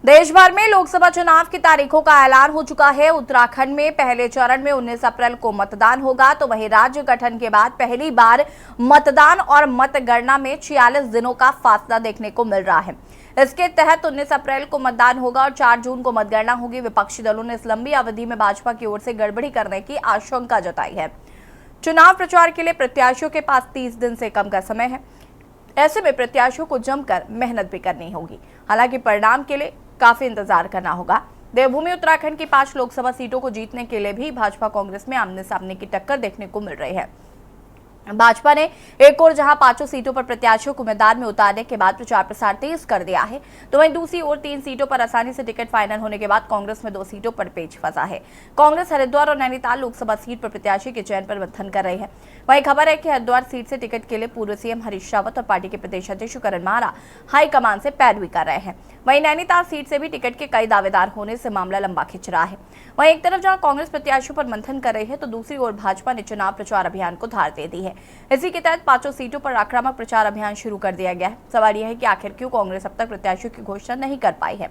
देश भर में लोकसभा चुनाव की तारीखों का ऐलान हो चुका है। उत्तराखंड में पहले चरण में 19 अप्रैल को मतदान होगा, तो वहीं राज्य गठन के बाद पहली बार मतदान और मतगणना में 46 दिनों का फासला देखने को मिल रहा है। इसके तहत 19 अप्रैल को मतदान होगा और 4 जून को मतगणना होगी। विपक्षी दलों ने इस लंबी अवधि में भाजपा की ओर से गड़बड़ी करने की आशंका जताई है। चुनाव प्रचार के लिए प्रत्याशियों के पास 30 दिन से कम का समय है। ऐसे में प्रत्याशियों को जमकर मेहनत भी करनी होगी। हालांकि परिणाम के लिए काफी इंतजार करना होगा। देवभूमि उत्तराखंड की 5 लोकसभा सीटों को जीतने के लिए भी भाजपा कांग्रेस में आमने सामने की टक्कर देखने को मिल रही है। भाजपा ने एक और जहां 5 सीटों पर प्रत्याशियों को मैदान में उतारने के बाद प्रचार प्रसार तेज कर दिया है, तो वहीं दूसरी ओर 3 सीटों पर आसानी से टिकट फाइनल होने के बाद कांग्रेस में 2 सीटों पर पेच फंसा है। कांग्रेस हरिद्वार और नैनीताल लोकसभा सीट पर प्रत्याशी के चयन पर मंथन कर रही है। वहीं खबर है कि हरिद्वार सीट से टिकट के लिए पूर्व सीएम हरीश रावत और पार्टी के प्रदेश अध्यक्ष करण मारा हाईकमान से पैरवी कर रहे हैं। वहीं नैनीताल सीट से भी टिकट के कई दावेदार होने से मामला लंबा खिंच रहा है। वहीं एक तरफ जहां कांग्रेस प्रत्याशियों पर मंथन कर रही है, तो दूसरी ओर भाजपा ने चुनाव प्रचार अभियान को धार दे दी है। इसी के तहत 5 सीटों पर आक्रामक प्रचार अभियान शुरू कर दिया गया है। सवाल यह है कि आखिर क्यों कांग्रेस अब तक प्रत्याशियों की घोषणा नहीं कर पाई है।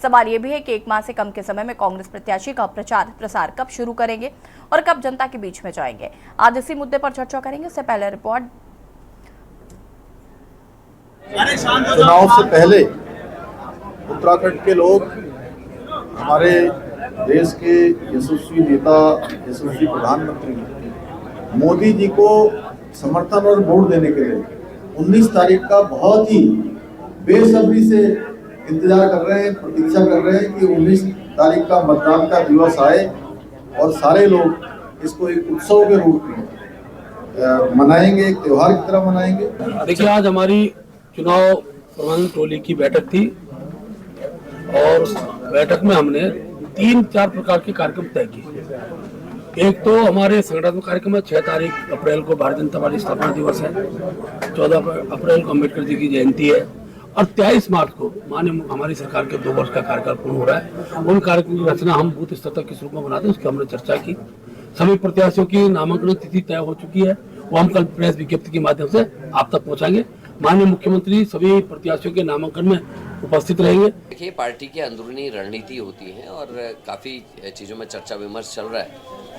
सवाल यह भी है कि 1 माह से कम के समय में कांग्रेस प्रत्याशी का प्रचार प्रसार कब शुरू करेंगे और कब जनता के बीच में जाएंगे। आज इसी मुद्दे पर चर्चा करेंगे। इससे पहले रिपोर्ट। चुनाव से पहले उत्तराखंड के लोग हमारे देश के यशस्वी नेता, यशस्वी प्रधानमंत्री मोदी जी को समर्थन और वोट देने के लिए 19 तारीख का बहुत ही बेसब्री से इंतजार कर रहे हैं, प्रतीक्षा कर रहे हैं कि 19 तारीख का मतदान का दिवस आए और सारे लोग इसको एक उत्सव के रूप में मनाएंगे, एक त्योहार की तरह मनाएंगे। देखिए, आज हमारी चुनाव प्रबंधन टोली की बैठक थी और बैठक में हमने 3-4 प्रकार के कार्यक्रम तय किए। एक तो हमारे संगठनात्मक कार्यक्रम है। 6 अप्रैल को भारतीय जनता पार्टी स्थापना दिवस है, 14 अप्रैल को अम्बेडकर जी की जयंती है और 23 मार्च को माननीय हमारी सरकार के 2 वर्ष का कार्यकाल पूर्ण हो रहा है। उन कार्यक्रम की रचना हम बूथ स्तर तक किस रूप में बनाते हैं, उसकी हमने चर्चा की। सभी प्रत्याशियों की नामांकन तिथि तय हो चुकी है, वो हम कल प्रेस विज्ञप्ति के माध्यम से आप तक पहुंचाएंगे। माननीय मुख्यमंत्री सभी प्रत्याशियों के नामांकन में उपस्थित रहेंगे। देखिए, पार्टी की अंदरूनी रणनीति होती है और काफ़ी चीज़ों में चर्चा विमर्श चल रहा है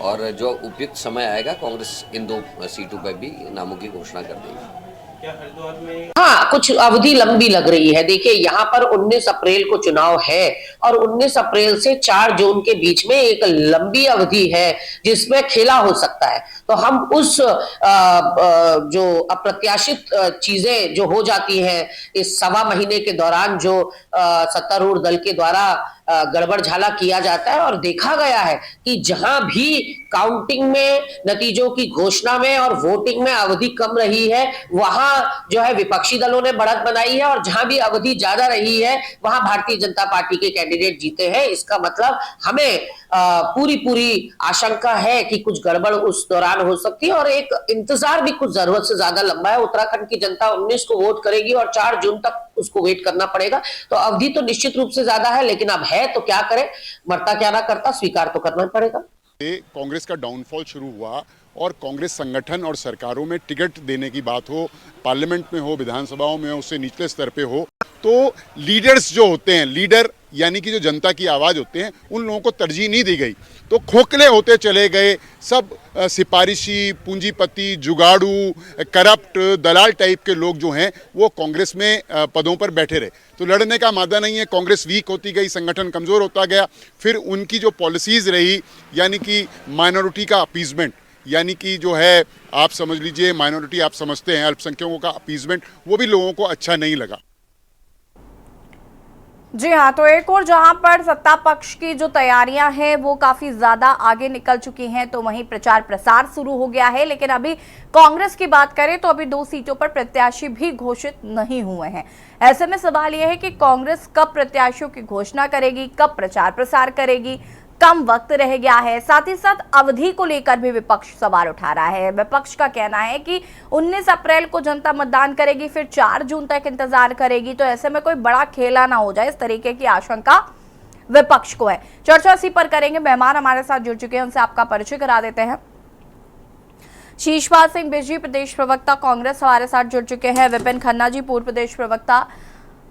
और जो उपयुक्त समय आएगा कांग्रेस इन 2 सीटों पर भी नामों की घोषणा कर देगी। हाँ, कुछ अवधि लंबी लग रही है। देखिए, यहाँ पर 19 अप्रैल को चुनाव है और 19 अप्रैल से 4 जून के बीच में एक लंबी अवधि है जिसमें खेला हो सकता है। तो हम उस जो अप्रत्याशित चीजें जो हो जाती हैं इस 1.25 महीने के दौरान, जो सत्तारूढ़ दल के द्वारा गड़बड़ झाला किया जाता है और देखा गया है कि जहां भी काउंटिंग में, नतीजों की घोषणा में और वोटिंग में अवधि कम रही है, वहां जो है विपक्षी दलों ने बढ़त बनाई है और जहां भी अवधि ज्यादा रही है वहां भारतीय जनता पार्टी के कैंडिडेट जीते हैं। इसका मतलब हमें पूरी आशंका है कि कुछ गड़बड़ उस दौरान हो सकती है और एक इंतजार भी कुछ जरूरत से ज्यादा लंबा है। उत्तराखंड की जनता 19 को वोट करेगी और 4 जून तक उसको वेट करना पड़ेगा। तो अवधि तो निश्चित रूप से ज्यादा है, लेकिन अब है तो क्या करे, मरता क्या ना करता, स्वीकार तो करना पड़ेगा। कांग्रेस का डाउनफॉल शुरू हुआ और कांग्रेस संगठन और सरकारों में टिकट देने की बात हो, पार्लियामेंट में हो, विधानसभाओं में हो, उससे निचले स्तर पे हो, तो लीडर्स जो होते हैं, लीडर यानी कि जो जनता की आवाज़ होते हैं, उन लोगों को तरजीह नहीं दी गई। तो खोखले होते चले गए। सब सिफारिशी, पूंजीपति, जुगाड़ू, करप्ट, दलाल टाइप के लोग जो हैं वो कांग्रेस में पदों पर बैठे रहे। तो लड़ने का मादा नहीं है। कांग्रेस वीक होती गई, संगठन कमज़ोर होता गया। फिर उनकी जो पॉलिसीज़ रही, यानी कि माइनॉरिटी का अपीजमेंट, यानी कि जो है आप समझ लीजिए माइनॉरिटी आप समझते हैं अल्पसंख्यकों का अपीजमेंट, वो भी लोगों को अच्छा नहीं लगा। जी हाँ, तो एक और जहां पर सत्ता पक्ष की जो तैयारियां हैं वो काफी ज्यादा आगे निकल चुकी हैं, तो वहीं प्रचार प्रसार शुरू हो गया है। लेकिन अभी कांग्रेस की बात करें तो अभी 2 सीटों पर प्रत्याशी भी घोषित नहीं हुए हैं। ऐसे में सवाल यह है कि कांग्रेस कब प्रत्याशियों की घोषणा करेगी, कब प्रचार प्रसार करेगी, कम वक्त रह गया है। साथ ही साथ अवधि को लेकर भी विपक्ष सवाल उठा रहा है। विपक्ष का कहना है कि 19 अप्रैल को जनता मतदान करेगी, फिर 4 जून तक इंतजार करेगी, तो ऐसे में कोई बड़ा खेला ना हो जाए, इस तरीके की आशंका विपक्ष को है। चर्चा इसी पर करेंगे। मेहमान हमारे साथ जुड़ चुके हैं, उनसे आपका परिचय करा देते हैं। शीशपाल सिंह बिजी, प्रदेश प्रवक्ता कांग्रेस, हमारे साथ जुड़ चुके हैं। विपिन खन्ना जी, पूर्व प्रदेश प्रवक्ता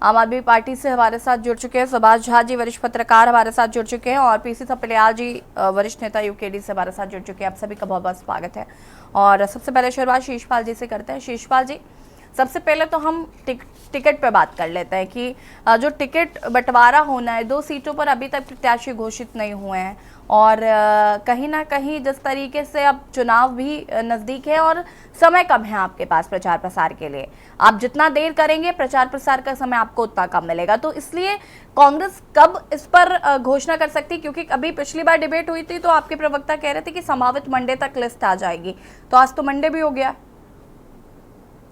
आम आदमी पार्टी से हमारे साथ जुड़ चुके हैं सुभाष झा जी, वरिष्ठ पत्रकार हमारे साथ जुड़ चुके हैं, और पीसी थपलियाल जी, वरिष्ठ नेता यूकेडी से हमारे साथ जुड़ चुके हैं। आप सभी का बहुत बहुत स्वागत है। और सबसे पहले शुरुआत शीशपाल जी से करते हैं। शीशपाल जी, सबसे पहले तो हम टिकट पे बात कर लेते हैं कि जो टिकट बंटवारा होना है, 2 सीटों पर अभी तक प्रत्याशी घोषित नहीं हुए हैं, और कहीं ना कहीं जिस तरीके से अब चुनाव भी नज़दीक है और समय कम है आपके पास प्रचार प्रसार के लिए, आप जितना देर करेंगे प्रचार प्रसार का समय आपको उतना कम मिलेगा, तो इसलिए कांग्रेस कब इस पर घोषणा कर सकती है? क्योंकि अभी पिछली बार डिबेट हुई थी तो आपके प्रवक्ता कह रहे थे कि संभावित मंडे तक लिस्ट आ जाएगी, तो आज तो मंडे भी हो गया,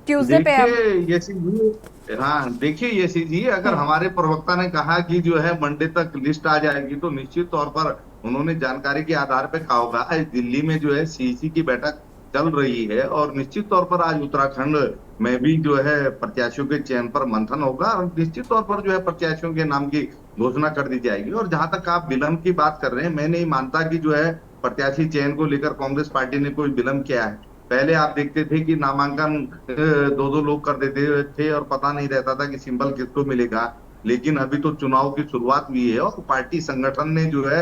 ट्यूसडे पे हम। देखिए यशी जी, अगर हमारे प्रवक्ता ने कहा कि जो है मंडे तक लिस्ट आ जाएगी, तो निश्चित तौर पर उन्होंने जानकारी के आधार पे कहा होगा। आज दिल्ली में जो है सीईसी की बैठक चल रही है, और निश्चित तौर पर आज उत्तराखंड में भी जो है प्रत्याशियों के चयन पर मंथन होगा, और निश्चित तौर पर जो है प्रत्याशियों के नाम की घोषणा कर दी जाएगी। और जहां तक आप विलंब की बात कर रहे हैं, मैं नहीं मानता कि जो है प्रत्याशी चयन को लेकर कांग्रेस पार्टी ने कोई विलंब किया है। पहले आप देखते थे कि नामांकन 2-2 लोग कर देते थे और पता नहीं रहता था कि सिंबल किसको मिलेगा, लेकिन अभी तो चुनाव की शुरुआत हुई है और पार्टी संगठन ने जो है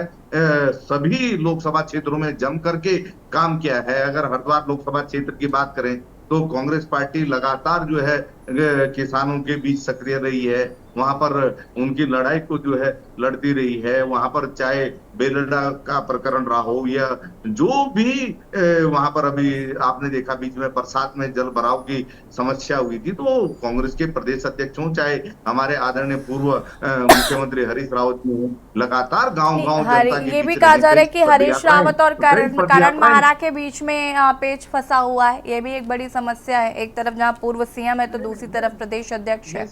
सभी लोकसभा क्षेत्रों में जम करके काम किया है। अगर हरिद्वार लोकसभा क्षेत्र की बात करें तो कांग्रेस पार्टी लगातार जो है किसानों के बीच सक्रिय रही है, वहां पर उनकी लड़ाई को जो है लड़ती रही है। वहां पर चाहे बेलडा का प्रकरण रहा हो या जो भी वहां पर अभी आपने देखा बीच में बरसात में जल भराव की समस्या हुई थी, तो कांग्रेस के प्रदेश अध्यक्ष हों चाहे हमारे आदरणीय पूर्व मुख्यमंत्री हरीश रावत जी लगातार गांव-गांव जनता के ये बीच भी कहा जा रहा है कि हरीश रावत और करण करण माहरा के बीच में पेच फंसा हुआ है, ये भी एक बड़ी समस्या है। एक तरफ जहां पूर्व सीएम है तो दूसरी तरफ प्रदेश अध्यक्ष है।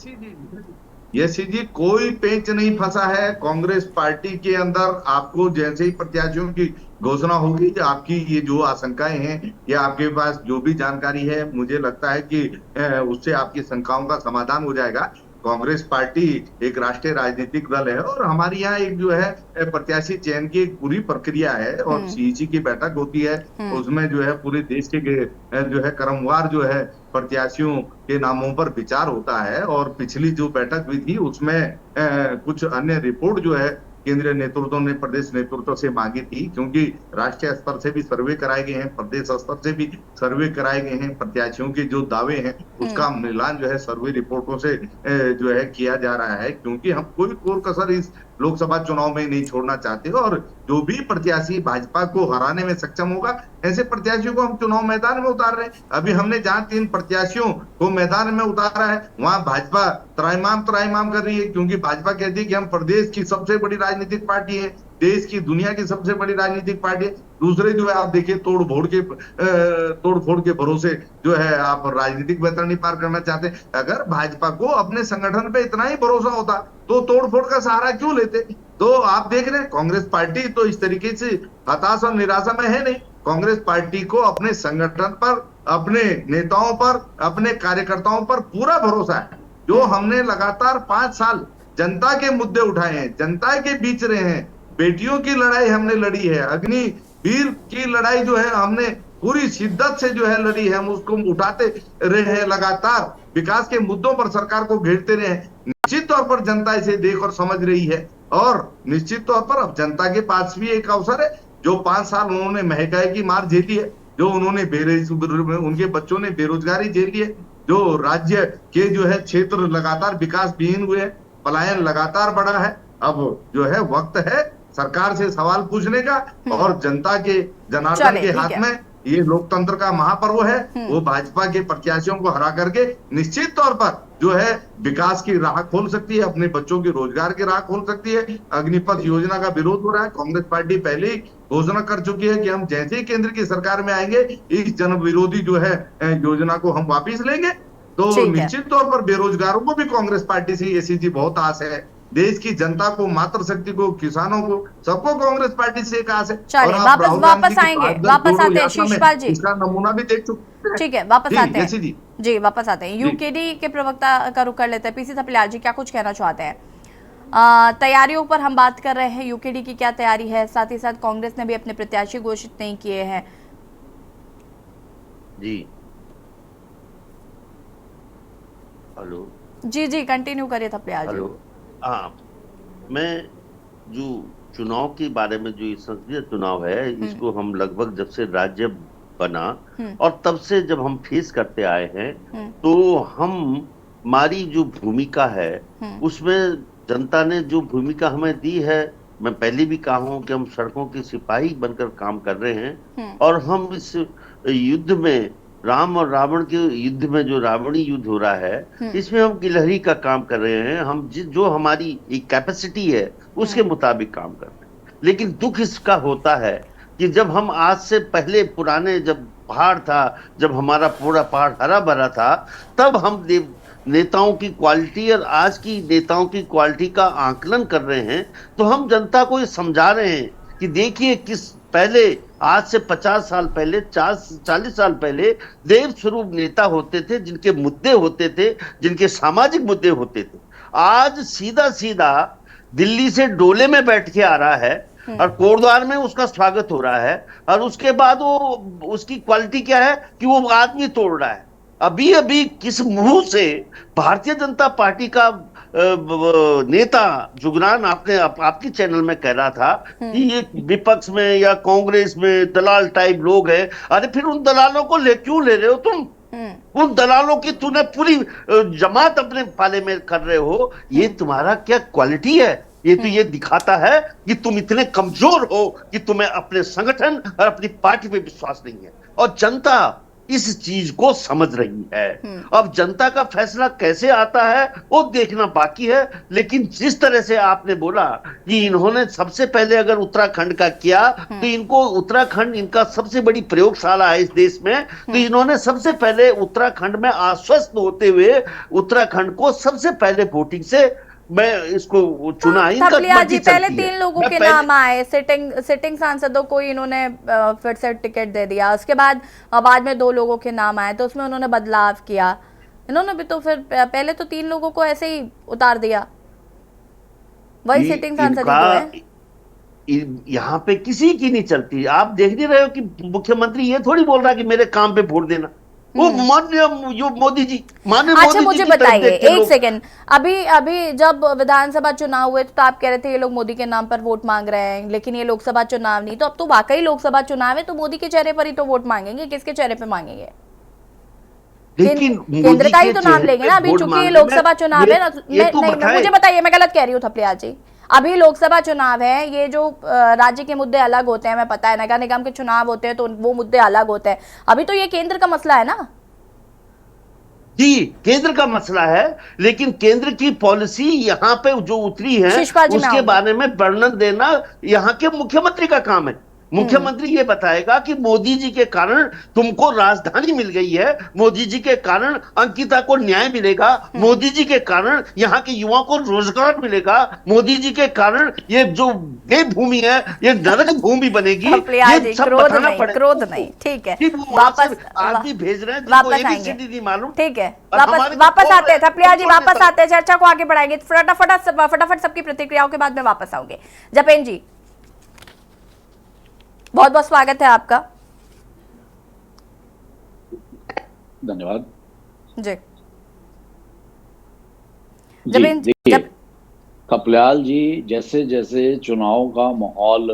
यशी जी, कोई पेच नहीं फंसा है कांग्रेस पार्टी के अंदर। आपको जैसे ही प्रत्याशियों की घोषणा होगी, आपकी ये जो आशंकाएं हैं या आपके पास जो भी जानकारी है, मुझे लगता है कि उससे आपकी शंकाओं का समाधान हो जाएगा। कांग्रेस पार्टी एक राष्ट्रीय राजनीतिक दल है और हमारे यहाँ एक जो है प्रत्याशी चयन की एक पूरी प्रक्रिया है और सीईसी की बैठक होती है, उसमें जो है पूरे देश के जो है क्रमवार जो है प्रत्याशियों के नामों पर विचार होता है। और पिछली जो बैठक हुई थी उसमें कुछ अन्य रिपोर्ट जो है केंद्रीय नेतृत्व ने प्रदेश नेतृत्व से मांगी थी, क्योंकि राष्ट्रीय स्तर से भी सर्वे कराए गए हैं, प्रदेश स्तर से भी सर्वे कराए गए हैं। प्रत्याशियों के जो दावे हैं उसका मिलान जो है सर्वे रिपोर्टों से जो है किया जा रहा है, क्योंकि हम कोई कोर कसर इस लोकसभा चुनाव में नहीं छोड़ना चाहते। और जो भी प्रत्याशी भाजपा को हराने में सक्षम होगा, ऐसे प्रत्याशियों को हम चुनाव मैदान में उतार रहे हैं। अभी हमने जहां 3 प्रत्याशियों को मैदान में उतारा है, वहां भाजपा त्राइमाम कर रही है, क्योंकि भाजपा कहती है कि हम प्रदेश की सबसे बड़ी राजनीतिक पार्टी है, देश की दुनिया की सबसे बड़ी राजनीतिक पार्टी है। दूसरे जो है आप देखिए तोड़ फोड़ के भरोसे जो है आप राजनीतिक वैतरणी पार करना चाहते हैं। अगर भाजपा को अपने संगठन पे इतना ही भरोसा होता तो तोड़ फोड़ का सहारा क्यों लेते? तो आप देख रहे हैं कांग्रेस पार्टी तो इस तरीके से हताश और निराशा में है नहीं। कांग्रेस पार्टी को अपने संगठन पर, अपने नेताओं पर, अपने कार्यकर्ताओं पर पूरा भरोसा है। जो हमने लगातार 5 साल जनता के मुद्दे उठाए हैं, जनता के बीच रहे हैं, बेटियों की लड़ाई हमने लड़ी है, अग्निवीर की लड़ाई जो है हमने पूरी शिद्दत से जो है लड़ी है, हम उसको उठाते रहे हैं, लगातार विकास के मुद्दों पर सरकार को घेरते रहे हैं। निश्चित तौर पर जनता इसे देख और समझ रही है, और निश्चित तौर पर अब जनता के पास भी एक अवसर है। जो 5 साल उन्होंने महंगाई की मार झेली है, जो उन्होंने उनके बच्चों ने बेरोजगारी झेली है, जो राज्य के जो है क्षेत्र लगातार विकास विहीन हुए, पलायन लगातार बढ़ा है, अब जो है वक्त है सरकार से सवाल पूछने का, और जनता के जनार्दन के हाथ में ये लोकतंत्र का महापर्व है, वो भाजपा के प्रत्याशियों को हरा करके निश्चित तौर पर जो है विकास की राह खोल सकती है, अपने बच्चों के रोजगार की राह खोल सकती है। अग्निपथ योजना का विरोध हो रहा है, कांग्रेस पार्टी पहले ही घोषणा कर चुकी है कि हम जैसे ही केंद्र की सरकार में आएंगे इस जन विरोधी जो है योजना को हम वापिस लेंगे। तो निश्चित तौर पर बेरोजगारों को भी कांग्रेस पार्टी से ऐसी जी बहुत आस है, देश की जनता को, मातृशक्ति को, किसानों को, सबको कांग्रेस पार्टी से एक आस है। चलिए वापस आएंगे, वापस आते हैं शीशपाल जी, इसका नमूना भी देख चुके हैं। ठीक है, वापस आते हैं जी, वापस आते हैं। यूकेडी के प्रवक्ता का रुख कर लेते हैं। पीसी थपलियाल जी, क्या कुछ कहना चाहते हैं? तैयारियों पर हम बात कर रहे हैं, यूकेडी की क्या तैयारी है? साथ ही साथ कांग्रेस ने भी अपने प्रत्याशी घोषित नहीं किए हैं। जी, हेलो, जी जी, कंटिन्यू करिए थपलियाल जी। हेलो। हाँ, मैं जो चुनाव के बारे में, जो ये संसदीय चुनाव है, इसको हम लगभग जब से राज्य बना और तब से जब हम फेस करते आए हैं, तो हम हमारी जो भूमिका है उसमें जनता ने जो भूमिका हमें दी है, मैं पहले भी कहा हूं कि हम सड़कों के सिपाही बनकर काम कर रहे हैं और हम इस युद्ध में, राम और रावण के युद्ध में, जो रावणी युद्ध हो रहा है, इसमें हम गिलहरी का काम कर रहे हैं। हम जो हमारी एक कैपेसिटी है उसके मुताबिक काम कर रहे हैं। लेकिन दुख इसका होता है कि जब हम आज से पहले, पुराने जब पहाड़ था, जब हमारा पूरा पहाड़ हरा भरा था, तब हम नेताओं की क्वालिटी और आज की नेताओं की क्वालिटी का आकलन कर रहे हैं, तो हम जनता को ये समझा रहे हैं कि देखिए, किस पहले, आज से 50 साल पहले, 40 साल पहले देव स्वरूप नेता होते थे, जिनके मुद्दे होते थे, जिनके सामाजिक मुद्दे होते थे। आज सीधा सीधा दिल्ली से डोले में बैठ के आ रहा है और कोटद्वार में उसका स्वागत हो रहा है, और उसके बाद वो, उसकी क्वालिटी क्या है कि वो आदमी तोड़ रहा है। अभी अभी किस मुंह से भारतीय जनता पार्टी का नेता जुगरान आपकी चैनल में कह रहा था कि ये विपक्ष में या कांग्रेस में दलाल टाइप लोग हैं। अरे फिर उन दलालों को क्यों ले रहे हो तुम? उन दलालों की तूने पूरी जमात अपने पाले में कर रहे हो। ये तुम्हारा क्या क्वालिटी है? ये तो ये दिखाता है कि तुम इतने कमजोर हो कि तुम्हें अपने संगठन और अपनी पार्टी पे विश्वास नहीं है, और जनता इस चीज को समझ रही है। अब जनता का फैसला कैसे आता है वो देखना बाकी है। लेकिन जिस तरह से आपने बोला कि इन्होंने सबसे पहले अगर उत्तराखंड का किया, तो इनको उत्तराखंड इनका सबसे बड़ी प्रयोगशाला है इस देश में, तो इन्होंने सबसे पहले उत्तराखंड में आश्वस्त होते हुए उत्तराखंड को सबसे पहले वोटिंग से मैं इसको चुना। थपलियाल जी, पहले 3 लोगों के नाम आए, सिटिंग सांसदों को इन्होंने फिर से टिकट दे दिया। उसके बाद में 2 लोगों के नाम आए, तो उसमें उन्होंने बदलाव किया। इन्होंने भी तो फिर पहले तो 3 लोगों को ऐसे ही उतार दिया, वही सिटिंग सांसद है। यहाँ पे किसी की नहीं चलती। आप देख नहीं रहे हो कि मुख्यमंत्री ये थोड़ी बोल रहा कि मेरे काम पे वोट देना, वो मोदी जी। अच्छा, मुझे बताइए एक सेकंड, अभी जब विधानसभा चुनाव हुए तो आप कह रहे थे ये लोग मोदी के नाम पर वोट मांग रहे हैं, लेकिन ये लोकसभा चुनाव नहीं, तो अब तो वाकई लोकसभा चुनाव है, तो मोदी के चेहरे पर ही तो वोट मांगेंगे। किसके चेहरे पर मांगेंगे? केंद्र का ही तो नाम लेंगे ना। अभी चूंकि ये लोकसभा चुनाव है ना, नहीं, मुझे बताइए, मैं गलत कह रही हूँ थपलियाल जी। अभी लोकसभा चुनाव है, ये जो राज्य के मुद्दे अलग होते हैं, मैं पता है, नगर निगम के चुनाव होते हैं तो वो मुद्दे अलग होते हैं। अभी तो ये केंद्र का मसला है ना। जी, केंद्र का मसला है, लेकिन केंद्र की पॉलिसी यहाँ पे जो उतरी है उसके बारे में वर्णन देना यहाँ के मुख्यमंत्री का काम है। मुख्यमंत्री ये बताएगा कि मोदी जी के कारण तुमको राजधानी मिल गई है, मोदी जी के कारण अंकिता को न्याय मिलेगा, मोदी जी के कारण यहाँ के युवाओं को रोजगार मिलेगा, मोदी जी के कारण ये जो देवभूमि है ये नरक भूमि बनेगी। ये सब बताना पड़ेगा। क्रोध नहीं, ठीक है, वापस आदमी भेज रहे हैं, वापस आएंगे, नहीं मालूम, ठीक है, वापस आते हैं थपलियाल जी, वापस आते हैं, चर्चा को आगे बढ़ाएंगे। फटाफट सबकी प्रतिक्रियाओं के बाद में वापस आऊंगे। जपेन जी, बहुत बहुत स्वागत है आपका। धन्यवाद जी। थपलियाल जी, जैसे जैसे चुनाव का माहौल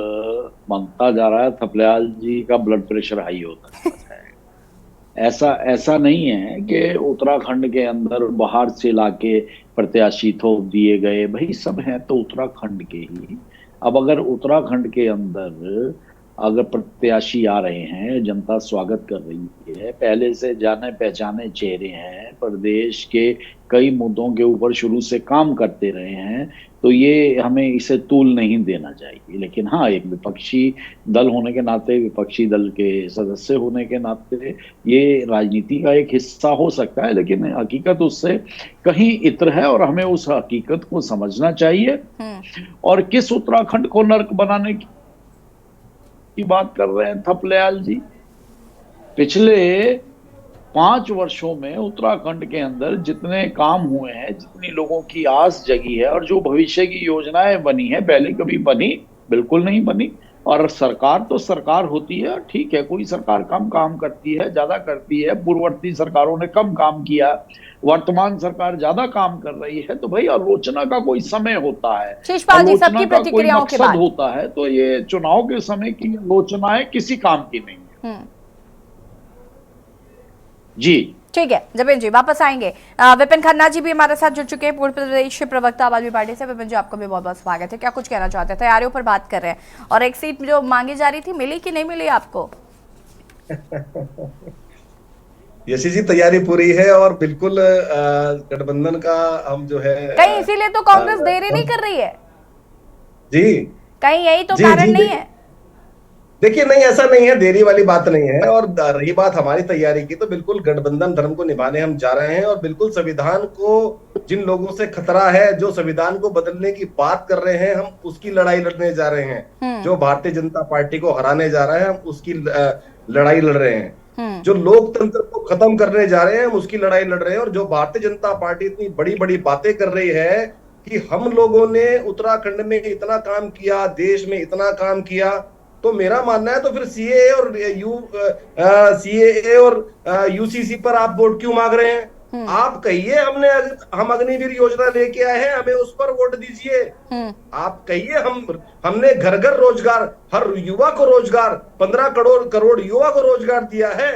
बनता जा रहा है, थपलियाल जी का ब्लड प्रेशर हाई होता है। ऐसा नहीं है कि उत्तराखंड के अंदर बाहर से लाके प्रत्याशी थोप दिए गए, भाई सब हैं तो उत्तराखंड के ही। अब अगर उत्तराखंड के अंदर अगर प्रत्याशी आ रहे हैं, जनता स्वागत कर रही है, पहले से जाने पहचाने चेहरे हैं, प्रदेश के कई मुद्दों के ऊपर शुरू से काम करते रहे हैं, तो ये हमें इसे तूल नहीं देना चाहिए। लेकिन हाँ, एक विपक्षी दल होने के नाते, विपक्षी दल के सदस्य होने के नाते ये राजनीति का एक हिस्सा हो सकता है, लेकिन हकीकत उससे कहीं इतर है और हमें उस हकीकत को समझना चाहिए। और किस उत्तराखंड को नर्क बनाने की बात कर रहे हैं थपलियाल जी? पिछले 5 वर्षों में उत्तराखंड के अंदर जितने काम हुए हैं, जितनी लोगों की आस जगी है और जो भविष्य की योजनाएं बनी है, पहले कभी बनी बिल्कुल नहीं बनी, और सरकार तो सरकार होती है, ठीक है, कोई सरकार कम काम करती है, ज्यादा करती है, पूर्ववर्ती सरकारों ने कम काम किया, वर्तमान सरकार ज्यादा काम कर रही है, तो भाई आलोचना का कोई समय होता है, शिषपाल जी, सबकी आलोचना का कोई प्रतिक्रियाओं के मकसद बाद होता है। तो ये चुनाव के समय की आलोचनाएं किसी काम की नहीं है। जी ठीक है जबिन जी, वापस आएंगे। विपिन खन्ना जी भी हमारे साथ जुड़ चुके हैं, पूर्व प्रदेश प्रवक्ता आम आदमी पार्टी से। विपिन जी, आपका भी बहुत बहुत स्वागत है। क्या कुछ कहना चाहते हैं? तैयारियों पर बात कर रहे हैं, और एक सीट जो मांगी जा रही थी, मिली कि नहीं मिली आपको? यशी जी, तैयारी पूरी है और बिल्कुल गठबंधन का हम जो है कहीं इसीलिए तो कांग्रेस देरी नहीं कर रही है जी, कहीं यही तो जी, कारण जी, नहीं है? देखिए, नहीं ऐसा नहीं है, देरी वाली बात नहीं है। और रही बात हमारी तैयारी की, तो बिल्कुल गठबंधन धर्म को निभाने हम जा रहे हैं, और बिल्कुल संविधान को जिन लोगों से खतरा है, जो संविधान को बदलने की बात कर रहे हैं, हम उसकी लड़ाई लड़ने जा रहे हैं। जो भारतीय जनता पार्टी को हराने जा रहे हैं, हम उसकी लड़ाई लड़ रहे हैं। जो लोकतंत्र को खत्म करने जा रहे हैं, हम उसकी लड़ाई लड़ रहे हैं। और जो भारतीय जनता पार्टी इतनी बड़ी बड़ी बातें कर रही है कि हम लोगों ने उत्तराखंड में इतना काम किया, देश में इतना काम किया, तो मेरा मानना है तो फिर सीएए और यूसीसी पर आप वोट क्यों मांग रहे हैं? आप कहिए हम अग्निवीर योजना लेके आए हैं, हमें उस पर वोट दीजिए। आप कहिए हमने घर घर रोजगार, हर युवा को रोजगार, 15 करोड़ युवा को रोजगार दिया है,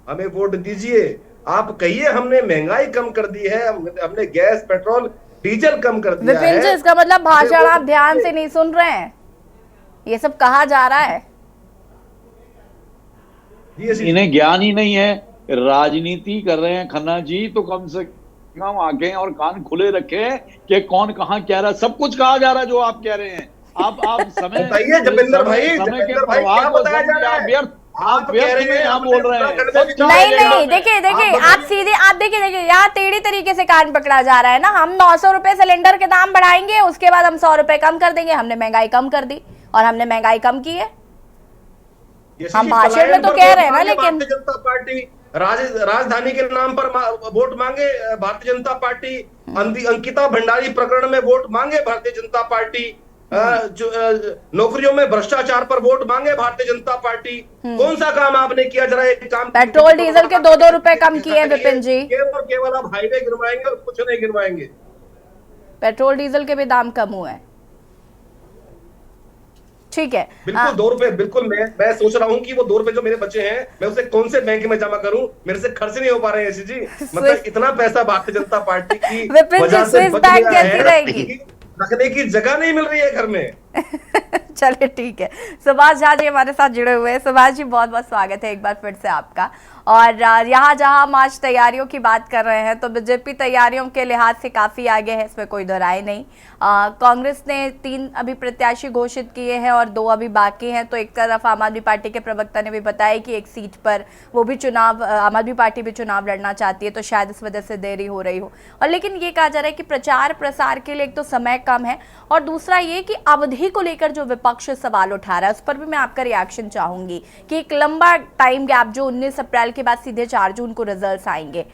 हमें वोट दीजिए। आप कहिए हमने महंगाई कम कर दी है, हमने गैस पेट्रोल डीजल कम कर दिया है। विपिन जी, इसका मतलब भाषण आप ध्यान से नहीं सुन रहे हैं, ये सब कहा जा रहा है। इन्हें ज्ञान ही नहीं है, राजनीति कर रहे हैं खन्ना जी, तो कम से कम आंखें और कान खुले रखें कि कौन कहां कह रहा है। सब कुछ कहा जा रहा है जो आप कह रहे हैं। आप समय बताइए जबिंदर भाई, समय के क्या प्रवाह को बताया जा रहा है? आप व्यर्थ में यहाँ बोल रहे हैं। नहीं, देखिए आप सीधे, आप देखिए यहाँ टेढ़ी तरीके से कान पकड़ा जा रहा है ना। हम 900 रुपए सिलेंडर के दाम बढ़ाएंगे, उसके बाद हम 100 रुपए कम कर देंगे। हमने महंगाई कम कर दी, और हमने महंगाई कम की है। हम भाषण में तो कह रहे हैं ना, लेकिन भारतीय जनता पार्टी राजधानी के नाम पर वोट मांगे भारतीय जनता पार्टी, अंकिता भंडारी प्रकरण में वोट मांगे भारतीय जनता पार्टी, नौकरियों में भ्रष्टाचार पर वोट मांगे भारतीय जनता पार्टी। कौन सा काम आपने किया? जरा एक काम, पेट्रोल डीजल के 2-2 रुपए कम किए विपिन जी। केवल आप हाईवे गिरवाएंगे और कुछ नहीं गिरवाएंगे। पेट्रोल डीजल के भी दाम कम हुए हैं, ठीक है। बिल्कुल 2 रुपए, बिल्कुल मैं सोच रहा हूँ कि वो 2 रुपए जो मेरे बचे हैं, मैं उसे कौन से बैंक में जमा करूं? मेरे से खर्च नहीं हो पा रहे हैं ऐसी जी। मतलब इतना पैसा भारतीय जनता पार्टी की वजह से बच गया है, रखने की जगह नहीं मिल रही है घर में। चलिए ठीक है, सुभाष झा जी हमारे साथ जुड़े हुए हैं। सुभाष जी, बहुत बहुत स्वागत है एक बार फिर से आपका। और यहाँ जहाँ हम आज तैयारियों की बात कर रहे हैं, तो बीजेपी तैयारियों के लिहाज से काफी आगे है, इसमें कोई दोहराई नहीं। कांग्रेस ने 3 अभी प्रत्याशी घोषित किए हैं और 2 अभी बाकी हैं। तो एक तरफ आम आदमी पार्टी के प्रवक्ता ने भी बताया कि एक सीट पर वो भी चुनाव, आम आदमी पार्टी भी चुनाव लड़ना चाहती है, तो शायद इस वजह से देरी हो रही हो। और लेकिन ये कहा जा रहा है कि प्रचार प्रसार के लिए एक तो समय कम है, और दूसरा ये कि अवधि को लेकर जो विपक्ष सवाल उठा रहा है, उस पर भी मैं आपका रिएक्शन चाहूंगी कि एक लंबा टाइम गैप, जो 19 अप्रैल के बाद सीधे 4 जून को रिजल्ट्स आएंगे।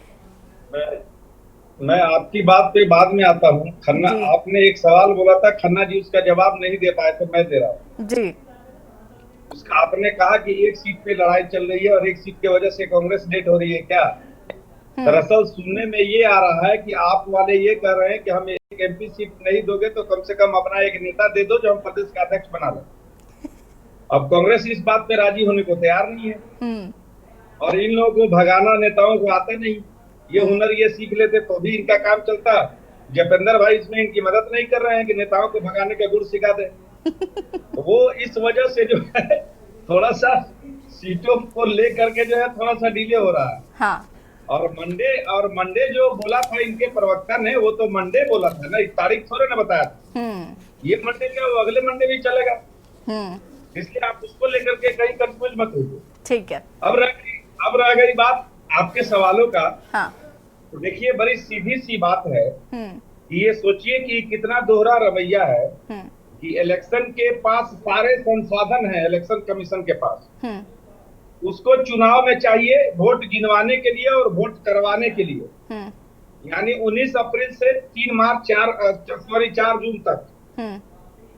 मैं आपकी बात पे बाद में आता हूँ। खन्ना, आपने एक सवाल बोला था, खन्ना जी उसका जवाब नहीं दे पाए, तो मैं दे रहा हूँ जी। उसका आपने कहा कि एक सीट पे लड़ाई चल रही है और एक सीट की वजह से कांग्रेस लेट हो रही है क्या? दरअसल सुनने में ये आ रहा है कि आप वाले ये कह रहे हैं कि हम एक एमपी सीट नहीं दोगे तो कम से कम अपना एक नेता दे दो जो हम प्रदेश का अध्यक्ष बना लें। अब कांग्रेस इस बात पे राजी होने को तैयार नहीं है, और इन लोगों को भगाना नेताओं को आता नहीं। ये हुनर ये सीख लेते तो भी इनका काम चलता। जपेंद्र भाई इसमें इनकी मदद नहीं कर रहे हैं कि नेताओं को भगाने का गुण सिखा दे। तो वो इस वजह से जो है थोड़ा सा सीटों को लेकर के जो है थोड़ा सा डिले हो रहा है। हाँ। और मंडे जो बोला था इनके प्रवक्ता ने, वो तो मंडे बोला था ना, तारीख थोड़े ना बताया था। ये मंडे क्या, वो अगले मंडे भी चलेगा, इसलिए आप उसको लेकर के कहीं कंफ्यूज मत होइए। ठीक है। अब रह गई बात आपके सवालों का। हाँ। तो देखिए, बड़ी सीधी सी बात है कि ये सोचिए कि कितना दोहरा रवैया है कि इलेक्शन के पास सारे संसाधन है, इलेक्शन कमीशन के पास, उसको चुनाव में चाहिए वोट गिनवाने के लिए और वोट करवाने के लिए। यानी 19 अप्रैल से 4 जून तक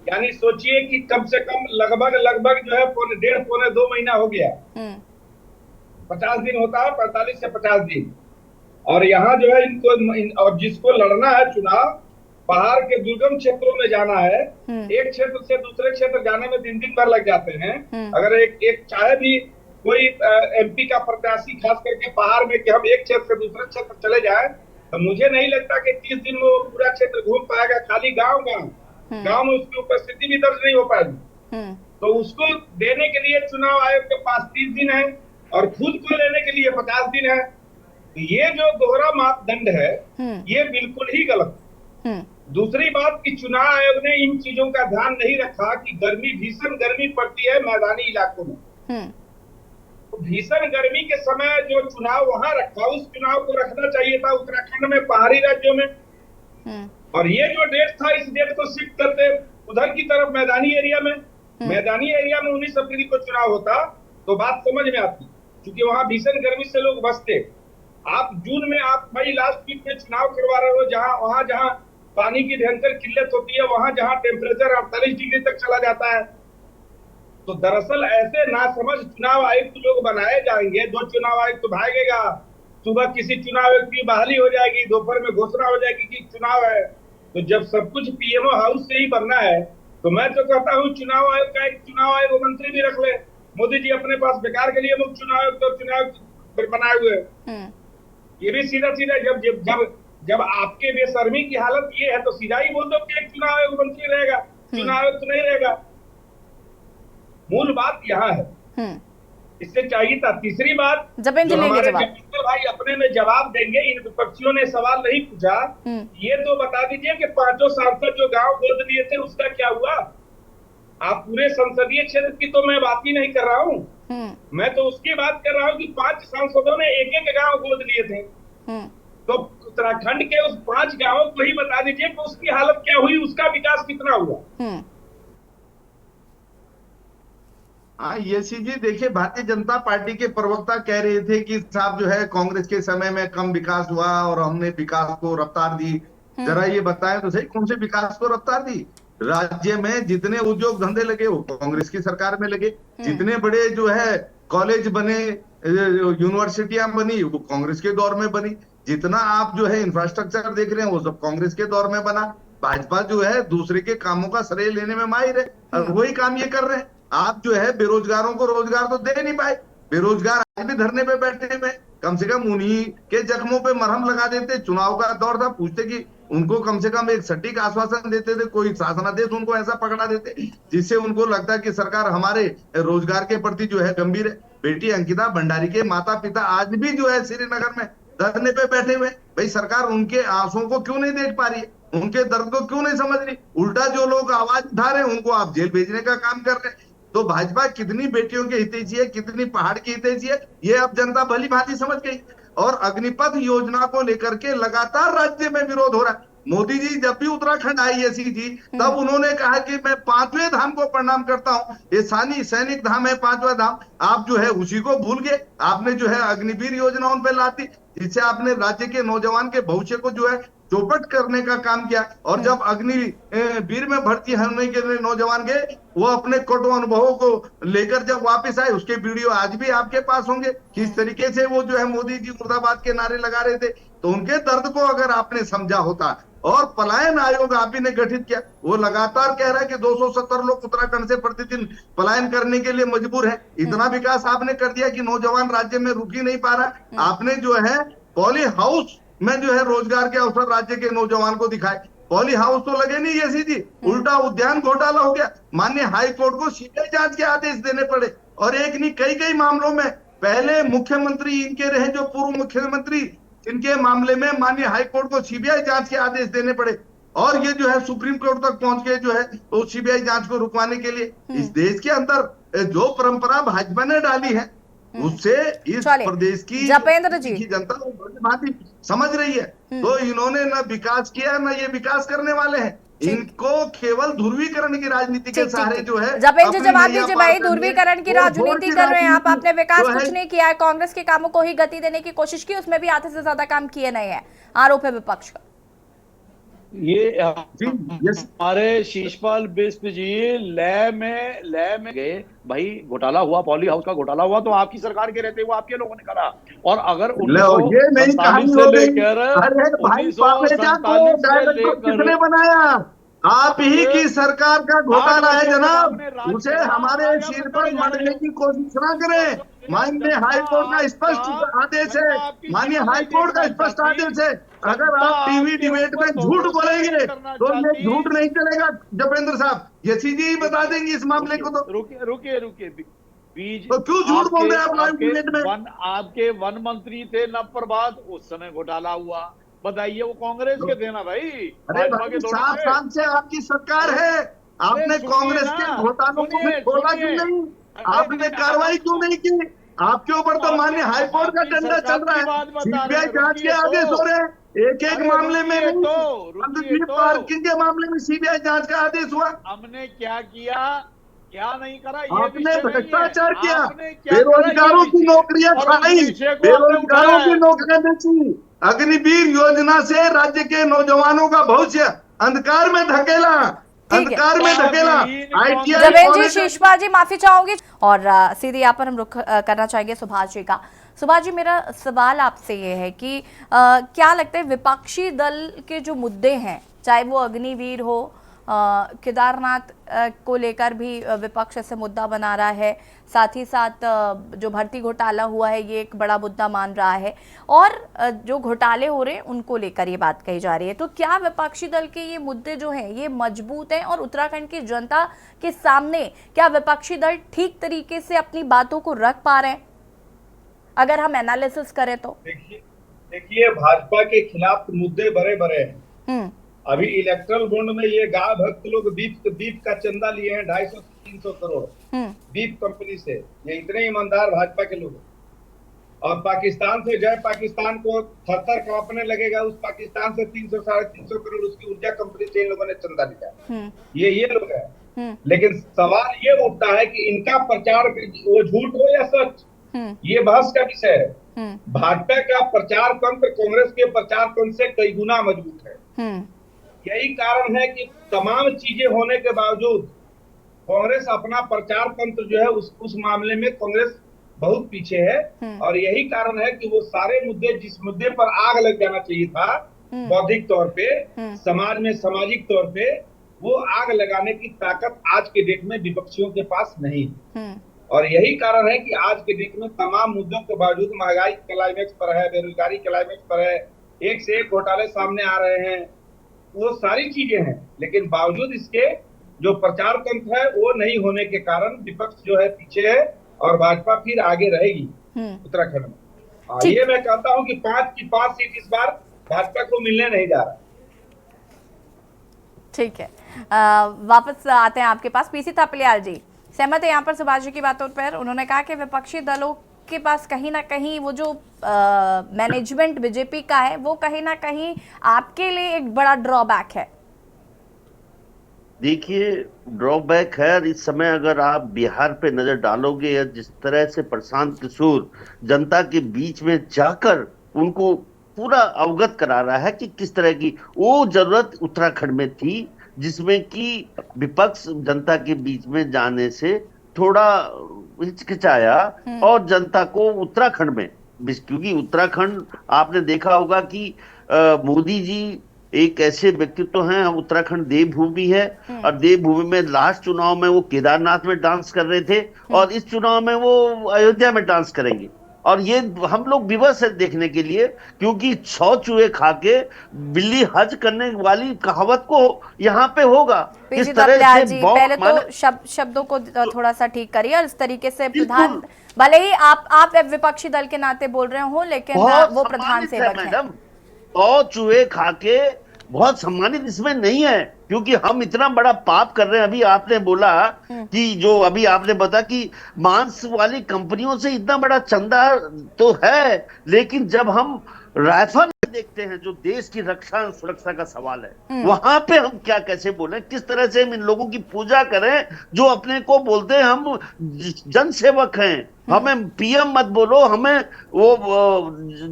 यानी सोचिए कि कम से कम लगभग जो है पौने 2 महीना हो गया। 50 दिन होता है, 45 से 50 दिन। और यहाँ जो है और जिसको लड़ना है चुनाव, पहाड़ के दुर्गम क्षेत्रों में जाना है, एक क्षेत्र से दूसरे क्षेत्र जाने में दिन भर लग जाते हैं। अगर एक चाहे भी कोई एमपी का प्रत्याशी खास करके पहाड़ में कि हम एक क्षेत्र से दूसरे क्षेत्र चले जाए, तो मुझे नहीं लगता कि 30 दिन में वो पूरा क्षेत्र घूम पाएगा। खाली गांव में उसकी उपस्थिति भी दर्ज नहीं हो पाएगी। तो उसको देने के लिए चुनाव आयोग के पास 30 दिन है और खुद को लेने के लिए 50 दिन है। ये जो दोहरा मापदंड है ये बिल्कुल ही गलत है। दूसरी बात कि चुनाव आयोग ने इन चीजों का ध्यान नहीं रखा कि भीषण गर्मी पड़ती है मैदानी इलाकों में। तो भीषण गर्मी के समय जो चुनाव वहां रखा, उस चुनाव को रखना चाहिए था उत्तराखंड में, पहाड़ी राज्यों में। और ये जो डेट था, इस डेट को शिफ्ट करते उधर की तरफ मैदानी एरिया में। मैदानी एरिया में 19 अप्रैल को चुनाव होता तो बात समझ में आती, क्योंकि वहां भीषण गर्मी से लोग बचते। आप जून में, आप मई लास्ट वीक में चुनाव करवा रहे हो, वहां जहां पानी की भयंकर किल्लत होती है, वहां जहां टेम्परेचर 48 डिग्री तक चला जाता है। तो दरअसल ऐसे नासमझ चुनाव आयुक्त लोग बनाए जाएंगे। 2 चुनाव आयुक्त भागेगा, सुबह किसी चुनाव आयुक्त की बहाली हो जाएगी, दोपहर में घोषणा हो जाएगी कि चुनाव है। तो जब सब कुछ पीएमओ हाउस से ही बनना है, तो मैं तो कहता हूँ चुनाव आयोग का एक चुनाव आयोग मंत्री भी रख ले। मोदी जी अपने पास बेकार के लिए मुख्य चुनाव आयोग तो चुनाव बनाए हुए। ये भी सीधा जब आपके बेशर्मी की हालत ये है, तो सीधा ही बोल दो कि एक चुनाव आयोग मंत्री रहेगा, चुनाव आयोग तो नहीं रहेगा। मूल बात यहाँ है, इससे चाहिए था। तीसरी बात, जो हमारे भाई अपने में जवाब देंगे, इन विपक्षियों ने सवाल नहीं पूछा, ये तो बता दीजिए कि 5 सांसद जो गांव गोद लिए थे उसका क्या हुआ। आप पूरे संसदीय क्षेत्र की तो मैं बात ही नहीं कर रहा हूँ, मैं तो उसकी बात कर रहा हूँ कि 5 सांसदों ने एक गांव गोद लिए थे। तो उत्तराखंड के उस 5 गांवों को ही बता दीजिए कि उसकी हालत क्या हुई, उसका विकास कितना हुआ। हाँ, ये जी देखिए, भारतीय जनता पार्टी के प्रवक्ता कह रहे थे कि साहब जो है कांग्रेस के समय में कम विकास हुआ और हमने विकास को रफ्तार दी। जरा ये बताएं तो सही, कौन से विकास को रफ्तार दी? राज्य में जितने उद्योग धंधे लगे वो कांग्रेस की सरकार में लगे, जितने बड़े जो है कॉलेज बने, यूनिवर्सिटियां बनी, वो कांग्रेस के दौर में बनी। जितना आप जो है इंफ्रास्ट्रक्चर देख रहे हैं वो सब कांग्रेस के दौर में बना। भाजपा जो है दूसरे के कामों का श्रेय लेने में माहिर है और वही काम ये कर रहे हैं। आप जो है बेरोजगारों को रोजगार तो दे नहीं पाए, बेरोजगार आज भी धरने पे बैठे हुए। कम से कम उन्हीं के जख्मों पे मरहम लगा देते। चुनाव का दौर था, पूछते कि उनको कम से कम एक सटीक आश्वासन देते थे, कोई शासनादेश उनको ऐसा पकड़ा देते जिससे उनको लगता है कि सरकार हमारे रोजगार के प्रति जो है गंभीर है। बेटी अंकिता भंडारी के माता पिता आज भी जो है श्रीनगर में धरने पे बैठे हुए। भाई सरकार उनके आंसुओं को क्यों नहीं देख पा रही है, उनके दर्द को क्यों नहीं समझ रही? उल्टा जो लोग आवाज उठा रहे हैं उनको आप जेल भेजने का काम कर रहे हैं। तो भाजपा कितनी बेटियों के हितैषी है, कितनी पहाड़ की हितैषी है, ये अब जनता भली भांति समझ गई। और अग्निपथ योजना को लेकर के लगातार राज्य में विरोध हो रहा है। मोदी जी जब भी उत्तराखंड आई जी, तब उन्होंने कहा कि मैं 5वें धाम को प्रणाम करता हूं। ये सैनिक धाम है 5वां धाम, आप जो है उसी को भूल गए। आपने जो है अग्निवीर योजना उन पे लाती, जिससे आपने राज्य के नौजवान के भविष्य को जो है चौपट करने का काम किया। और जब अग्निवीर में भर्ती होने के लिए नौजवान गए, वो अपने कटु अनुभवों को लेकर जब वापस आए, उसके वीडियो आज भी आपके पास होंगे, किस तरीके से वो जो है मोदी जी मुर्दाबाद के नारे लगा रहे थे। तो उनके दर्द को अगर आपने समझा होता। और पलायन आयोग आप ही ने गठित किया, वो लगातार कह रहा है कि 270 लोग उत्तराखंड से प्रतिदिन पलायन करने के लिए मजबूर है। इतना विकास आपने कर दिया कि नौजवान राज्य में रुक ही नहीं पा रहा। आपने जो है पॉली हाउस में जो है रोजगार के अवसर राज्य के नौजवान को दिखाए। पॉली हाउस तो लगे नहीं ये जी, उल्टा उद्यान घोटाला हो गया। माननीय हाई कोर्ट को सीबीआई जांच के आदेश देने पड़े। और एक नहीं कई मामलों में पहले मुख्यमंत्री इनके रहे, जो पूर्व मुख्यमंत्री, इनके मामले में माननीय हाई कोर्ट को सीबीआई जांच के आदेश देने पड़े। और ये जो है सुप्रीम कोर्ट तक पहुंच के जो है तो सीबीआई जांच को रुकवाने के लिए इस देश के अंदर जो परंपरा भाजपा ने डाली है, उससे इस प्रदेश की जनता भांति समझ रही है। तो इन्होंने न विकास किया, न ये विकास करने वाले हैं। इनको केवल ध्रुवीकरण की राजनीति के सहारे जो है। जपेंद्र जी जवाब दीजिए भाई, ध्रुवीकरण की राजनीति कर रहे हैं आप। आपने विकास कुछ नहीं किया है, कांग्रेस के कामों को ही गति देने की कोशिश की, उसमें भी आधे से ज्यादा काम किए नहीं है, आरोप है विपक्ष का। ये जी यस हमारे शीशपाल बिष्ट जी लय में गए भाई। घोटाला हुआ, पॉली हाउस का घोटाला हुआ तो आपकी सरकार के रहते हुए आपके लोगों ने करा। और अगर लो ये नई 1947 कहानी से हो गई। लेकर अरे भाई पामेजा को 1947 से डायरेक्ट को लेकर किसने बनाया? आप ही की सरकार का 8 घोटाला है वर्षों तक जनाब। आपने राज उसे करा, हमारे आगे आप सिर करते पर जा रहे मढ़ने हो। की कोशिश ना करें। माननीय हाई कोर्ट का स्पष्ट आदेश है, आपकी माननीय शक्ल हाई नहीं कोर्ट का देखना स्पष्ट चाहती। आदेश है। अगर जनता आप टीवी आपके डिबेट में ऊपर झूठ भरोसा बोलेंगे नहीं करना तो ये चाहती। झूठ नहीं चलेगा जपेंद्र साहब। यसी जी ही बता देंगे इस मामले को। तो रुकिए बीज तो क्यों झूठ बोल रहे हैं आप लाइव डिबेट में? आपके वन मंत्री थे नवप्रभात, उस समय घोटाला हुआ। बताइए, वो कांग्रेस के थे ना भाई, अरे भाजपा भाई के थोड़ी 7 थे। साल से आपकी सरकार है, आपने सुनिए कांग्रेस ना, के घोटालों को फिर खोला क्यों नहीं? आपने कार्रवाई क्यों नहीं की? आपके ऊपर तो माननीय हाई कोर्ट का डंडा चल रहा है, सीबीआई जांच के आदेश हो रहे हैं। एक मामले में नहीं, रुकिए तो पार्किंग के मामले में सीबीआई जांच का आदेश हुआ। हमने क्या किया, क्या नहीं करा, ये आपने विषय नहीं है। भ्रष्टाचार किया, आपने क्या करा, ये बेरोजगारों की विषय। नौकरियां और उस खाई, विषय को आपने बेरोजगारों उठाया की है। नौकरियां बेची, अग्निवीर योजना से राज्य के नौजवानों का भविष्य अंधकार में धकेला, अंधकार में धकेला। ITI जवेंद्र जी, शीशपाल जी, माफी चाहूंगी और सीधे यहाँ पर हम रुख करना चाहेंगे सुभाष जी का। सुभाष जी, मेरा सवाल आपसे ये है कि क्या लगता है विपक्षी दल के जो मुद्दे हैं, चाहे वो अग्निवीर हो, केदारनाथ को लेकर भी विपक्ष ऐसे मुद्दा बना रहा है, साथ ही साथ जो भर्ती घोटाला हुआ है ये एक बड़ा मुद्दा मान रहा है, और जो घोटाले हो रहे हैं उनको लेकर ये बात कही जा रही है, तो क्या विपक्षी दल के ये मुद्दे जो हैं ये मजबूत हैं और उत्तराखंड की जनता के सामने क्या विपक्षी दल ठीक तरीके से अपनी बातों को रख पा रहे हैं अगर हम एनालिसिस करें तो? देखिए भाजपा के खिलाफ मुद्दे बड़े बड़े हैं। अभी इलेक्ट्रल बॉन्ड में ये गाय भक्त लोग बीफ का चंदा लिए हैं 250 से 300 करोड़ बीफ कंपनी से। ये इतने ईमानदार भाजपा के लोग। और पाकिस्तान से जय पाकिस्तान को थर-थर कांपने लगेगा, उस पाकिस्तान से 300 साढ़े 300 करोड़ उसकी ऊर्जा कंपनी से इन लोगों ने चंदा लिया। ये लोग हैं। लेकिन सवाल ये उठता है कि इनका प्रचार वो झूठ हो या सच, ये बहस का विषय है। भाजपा का प्रचार तंत्र कांग्रेस के प्रचार तंत्र से कई गुना मजबूत है। यही कारण है कि तमाम चीजें होने के बावजूद कांग्रेस अपना प्रचार तंत्र जो है उस मामले में कांग्रेस बहुत पीछे है। और यही कारण है कि वो सारे मुद्दे, जिस मुद्दे पर आग लग जाना चाहिए था बौद्धिक तौर पे, समाज में सामाजिक तौर पे, वो आग लगाने की ताकत आज के डेट में विपक्षियों के पास नहीं। और यही कारण है कि आज के डेट में तमाम मुद्दों के बावजूद महंगाई क्लाइमेक्स पर है, बेरोजगारी क्लाइमेक्स पर है, एक से एक घोटाले सामने आ रहे हैं, वो सारी चीजें हैं। लेकिन बावजूद इसके जो प्रचार तंत्र है वो नहीं होने के कारण विपक्ष जो है पीछे है और भाजपा फिर आगे रहेगी उत्तराखंड में। ये मैं कहता हूं कि 5 की 5 सीट इस बार भाजपा को मिलने नहीं जा रहा। ठीक है, वापस आते हैं आपके पास। पीसी थापलियाल जी, सहमत है यहाँ पर सुभाष जी की बातों पर? उन्होंने कहा कि विपक्षी दलों के पास कहीं ना कहीं वो जो मैनेजमेंट बीजेपी का है वो कहीं ना कहीं आपके लिए एक बड़ा ड्रॉबैक है। देखिए, ड्रॉबैक है। इस समय अगर आप बिहार पे नजर डालोगे, या जिस तरह से प्रशांत किशोर जनता के बीच में जाकर उनको पूरा अवगत करा रहा है कि किस तरह की वो जरूरत उत्तराखंड में थी, जिसमें कि विपक्ष जनता के बीच में जाने से थोड़ा हिचकिचाया और जनता को उत्तराखंड में, क्योंकि उत्तराखंड आपने देखा होगा कि मोदी जी एक ऐसे व्यक्तित्व हैं, उत्तराखंड देवभूमि है, और देवभूमि में लास्ट चुनाव में वो केदारनाथ में डांस कर रहे थे और इस चुनाव में वो अयोध्या में डांस करेंगे। और ये हम लोग विवश है देखने के लिए, क्योंकि 100 चूहे खा के बिल्ली हज करने वाली कहावत को यहाँ पे होगा। इस तरह से पहले तो शब्दों को थोड़ा सा ठीक करिए, और इस तरीके से प्रधान, भले ही आप विपक्षी दल के नाते बोल रहे हो, लेकिन वो प्रधान सेवक हैं। मैडम, 100 चूहे खा के बहुत सम्मानित इसमें नहीं है, क्योंकि हम इतना बड़ा पाप कर रहे हैं। अभी आपने बोला कि जो अभी आपने बताया कि मांस वाली कंपनियों से इतना बड़ा चंदा तो है, लेकिन जब हम राइफल देखते हैं, जो देश की रक्षा सुरक्षा का सवाल है, वहां पे हम क्या कैसे बोले, किस तरह से हम इन लोगों की पूजा करें जो अपने को बोलते हैं हम जनसेवक हैं। हमें पीएम मत बोलो, हमें वो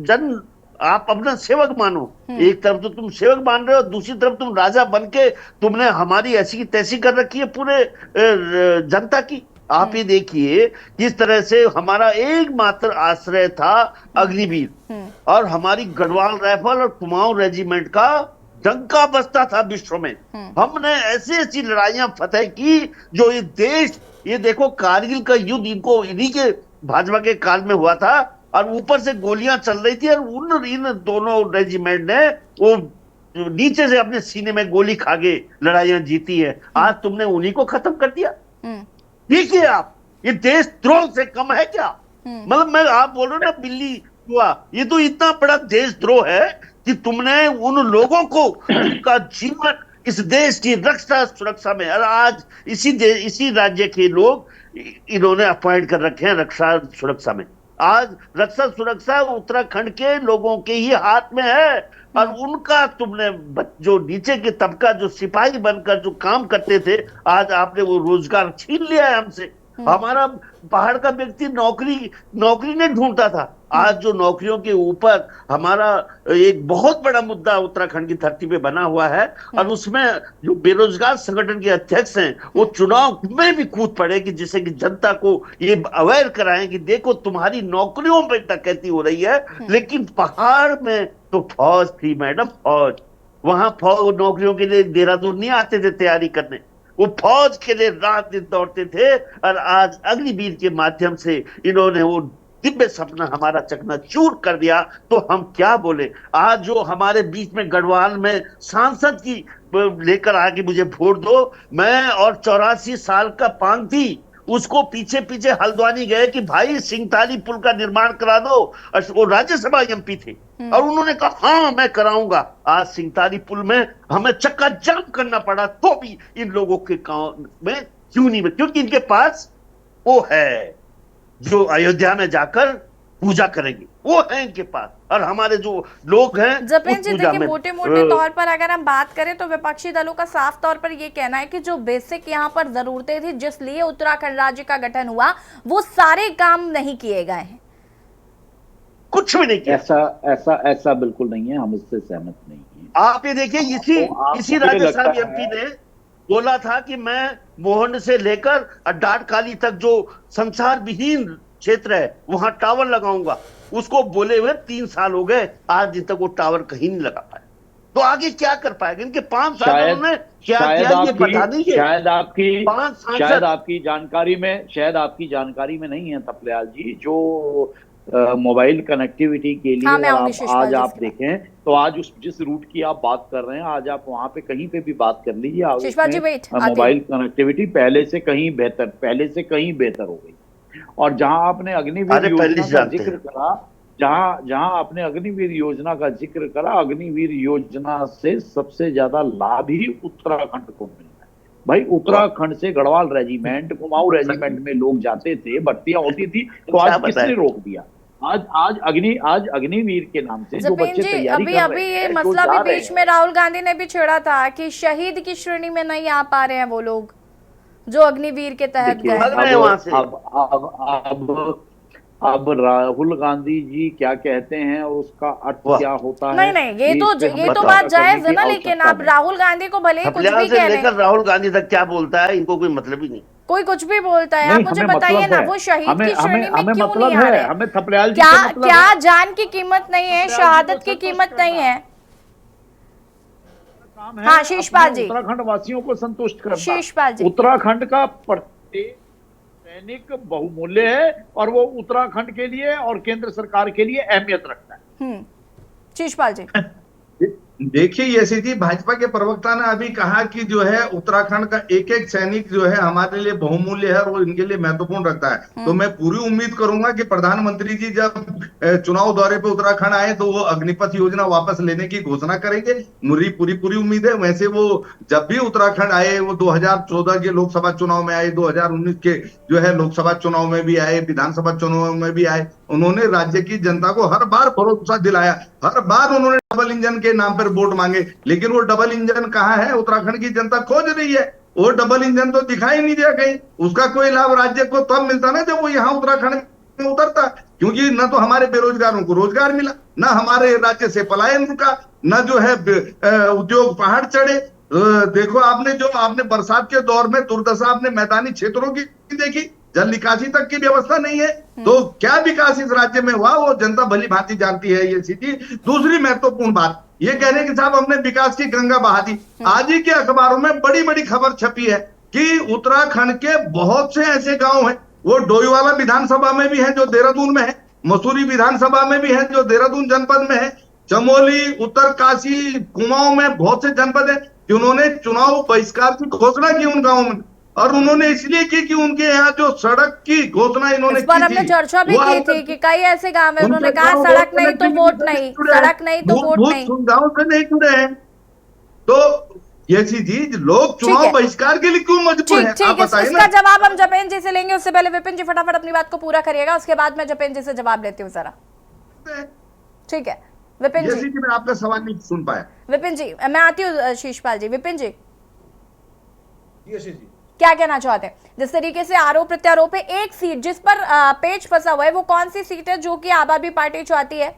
जन आप अपना सेवक मानो। एक तरफ तो तुम सेवक मान रहे हो, दूसरी तरफ तुम राजा बन के तुमने हमारी ऐसी की तैसी कर रखी है पूरे जनता की। आप ये देखिए किस तरह से हमारा एकमात्र आश्रय था अग्निवीर, और हमारी गढ़वाल राइफल और कुमाऊं रेजिमेंट का डंका बजता था विश्व में। हमने ऐसी ऐसी लड़ाइयां फतेह की जो ये देश, ये देखो कारगिल का युद्ध इनको इन्हीं के भाजपा के काल में हुआ था, और ऊपर से गोलियां चल रही थी, और इन दोनों रेजिमेंट ने वो नीचे से अपने सीने में गोली खा के लड़ाइयां जीती है। आज तुमने उन्हीं को खत्म कर दिया। देखिए आप, ये देशद्रोह से कम है क्या? मतलब मैं, आप बोल रहे हो ना बिल्ली हुआ, ये तो इतना बड़ा देशद्रोह है कि तुमने उन लोगों को उनका जीवन इस देश की रक्षा सुरक्षा में, और आज इसी राज्य के लोग इन्होंने अपॉइंट कर रखे हैं रक्षा सुरक्षा में। आज रक्षा सुरक्षा उत्तराखंड के लोगों के ही हाथ में है, और उनका तुमने जो नीचे के तबका जो सिपाही बनकर जो काम करते थे, आज आपने वो रोजगार छीन लिया है हमसे। हमारा पहाड़ का व्यक्ति नौकरी नहीं ढूंढता था, आज जो नौकरियों के ऊपर हमारा एक बहुत बड़ा मुद्दा उत्तराखंड की धरती पे बना हुआ है, और उसमें जो बेरोजगार संगठन के अध्यक्ष हैं वो चुनाव में भी कूद पड़े कि जिससे कि जनता को ये अवेयर कराएं कि देखो तुम्हारी नौकरियों में डकैती हो रही है। लेकिन पहाड़ में तो फौज थी मैडम, फौज वहां फौज नौकरियों के लिए देहरादून नहीं आते थे तैयारी करने, वो फौज के लिए रात दिन दौड़ते थे। और आज अग्निवीर के माध्यम से इन्होंने वो दिव्य सपना हमारा चकनाचूर कर दिया, तो हम क्या बोले। आज जो हमारे बीच में गढ़वाल में सांसद की लेकर आके मुझे वोट दो, मैं और 84 साल का पांग थी, उसको पीछे पीछे हल्द्वानी गए कि भाई सिंगताली पुल का निर्माण करा दो, और वो राज्यसभा एमपी थे, और उन्होंने कहा हाँ मैं कराऊंगा। आज सिंगताली पुल में हमें चक्का जाम करना पड़ा, तो भी इन लोगों के काम में क्यों नहीं, क्योंकि इनके पास वो है जो अयोध्या में जाकर पूजा करेंगे, वो है इनके पास। और हमारे जो लोग हैं जपेन जी, देखिए मोटे मोटे तौर पर अगर हम बात करें तो विपक्षी दलों का साफ तौर पर ये कहना है कि जो बेसिक यहाँ पर जरूरतें थी जिस लिए उत्तराखंड राज्य का गठन हुआ, वो सारे काम नहीं किए गए हैं, कुछ भी नहीं किया। ऐसा बिल्कुल नहीं है, हम इससे सहमत नहीं हैं। आप ये देखिए, इसी राज्यसभा एमपी ने बोला था कि मैं मोहन से लेकर डाटकाली तक जो संचार विहीन क्षेत्र है वहां टावर लगाऊंगा, उसको बोले हुए 3 साल हो गए, आज दिन तक वो टावर कहीं नहीं लगा पाया। तो आगे क्या कर पाएगा? इनके 5 साल उन्होंने क्या किया ये बता दीजिए। शायद आपकी जानकारी में नहीं है थपलियाल जी, जो मोबाइल कनेक्टिविटी के लिए आज आप देखें तो आज जिस रूट की आप बात कर रहे हैं, आज आप वहां पे कहीं पे भी बात कर लीजिए, मोबाइल कनेक्टिविटी पहले से कहीं बेहतर हो गई। और जहां आपने अग्निवीर योजना का जिक्र करा, जहां आपने अग्निवीर योजना का जिक्र करा, अग्निवीर योजना से सबसे ज्यादा लाभ ही उत्तराखंड को मिलता है। भाई उत्तराखंड से गढ़वाल रेजिमेंट, कुमाऊं रेजिमेंट में लोग जाते थे, भर्तियां होती थी, तो आज किसने रोक दिया? आज अग्निवीर के नाम से जो बच्चे तैयारी कर रहे हैं, अभी ये मसला भी बीच में राहुल गांधी ने भी छेड़ा था कि शहीद की श्रेणी में नहीं आ पा रहे हैं वो लोग जो अग्निवीर के तहत गए। अब राहुल गांधी जी क्या कहते हैं और उसका अर्थ क्या होता है? नहीं, ये तो बात जायज है ना, लेकिन आप राहुल गांधी को भले ही कुछ भी कह लेकर राहुल गांधी तक क्या बोलता है, इनको कोई मतलब ही नहीं। कोई कुछ भी बोलता है, आप मुझे बताइए ना, वो शहीद की श्रेणी में क्यों नहीं आ रहे? हमें थपलियाल जी क्या जान की कीमत नहीं है, शहादत की कीमत नहीं है? हाँ शीशपाल जी, उत्तराखंड वासियों को संतुष्ट करना, शीशपाल जी, उत्तराखंड का प्रत्येक सैनिक बहुमूल्य है और वो उत्तराखंड के लिए और केंद्र सरकार के लिए अहमियत रखता है। शीशपाल जी, देखिए यशी जी, भाजपा के प्रवक्ता ने अभी कहा कि जो है उत्तराखंड का एक एक सैनिक जो है हमारे लिए बहुमूल्य है और वो इनके लिए महत्वपूर्ण रखता है। तो मैं पूरी उम्मीद करूंगा कि प्रधानमंत्री जी जब चुनाव दौरे पे उत्तराखंड आए तो वो अग्निपथ योजना वापस लेने की घोषणा करेंगे। मुझे पूरी उम्मीद है। वैसे वो जब भी उत्तराखंड आए, वो 2014 के लोकसभा चुनाव में आए, 2019 के जो है लोकसभा चुनाव में भी आए, विधानसभा चुनाव में भी आए, उन्होंने राज्य की जनता को हर बार भरोसा दिलाया, हर बार उन्होंने डबल इंजन के नाम पर वोट मांगे। लेकिन वो डबल इंजन कहाँ है? उत्तराखंड की जनता खोज रही है। वो डबल इंजन तो दिखाई नहीं दिया कहीं। उसका कोई लाभ राज्य को तब मिलता ना जब वो यहाँ उत्तराखंड में उतरता, क्योंकि न तो हमारे बेरोजगारों को रोजगार मिला, न हमारे राज्य से पलायन रुका, न जो है उद्योग पहाड़ चढ़े। देखो आपने बरसात के दौर में दुर्दशा आपने मैदानी क्षेत्रों की देखी, जल निकासी तक की व्यवस्था नहीं है। तो क्या विकास इस राज्य में हुआ वो जनता भली भांति जानती है ये स्थिति। दूसरी महत्वपूर्ण बात ये कह रहे हैं कि साहब हमने विकास की गंगा बहा दी। आज ही के अखबारों में बड़ी बड़ी खबर छपी है कि उत्तराखंड के बहुत से ऐसे गांव हैं, वो डोईवाला विधानसभा में भी है जो देहरादून में है, मसूरी विधानसभा में भी है जो देहरादून जनपद में है, चमोली, उत्तरकाशी, कुमाऊं में बहुत से जनपद है कि उन्होंने चुनाव बहिष्कार की घोषणा की उन गांवों में, और उन्होंने इसलिए की कि उनके यहाँ जो सड़क की घोषणा इन्होंने इस पर हमने चर्चा भी की थी कि कई ऐसे गांव है उन्होंने कहा सड़क नहीं तो वोट नहीं, सड़क नहीं तो वोट नहीं, सुविधाओं से नहीं जुड़े हैं। तो ये चीज लोग चुनाव बहिष्कार के लिए क्यों मजबूर हैं? आप बताइए ना। इसका जवाब हम जपेन जी से लेंगे, उससे पहले विपिन जी फटाफट अपनी बात को पूरा करिएगा, उसके बाद मैं जपेन जी से जवाब लेती हूँ जरा। ठीक है विपिन जी, मैं आपका सवाल नहीं सुन पाया। विपिन जी मैं आती हूँ शीशपाल जी। विपिन जी जी क्या कहना चाहते हैं? जिस तरीके से आरोप प्रत्यारोप है, एक सीट जिस पर पेच फंसा हुआ है वो कौन सी सीट है जो कि आम आदमी पार्टी चाहती है?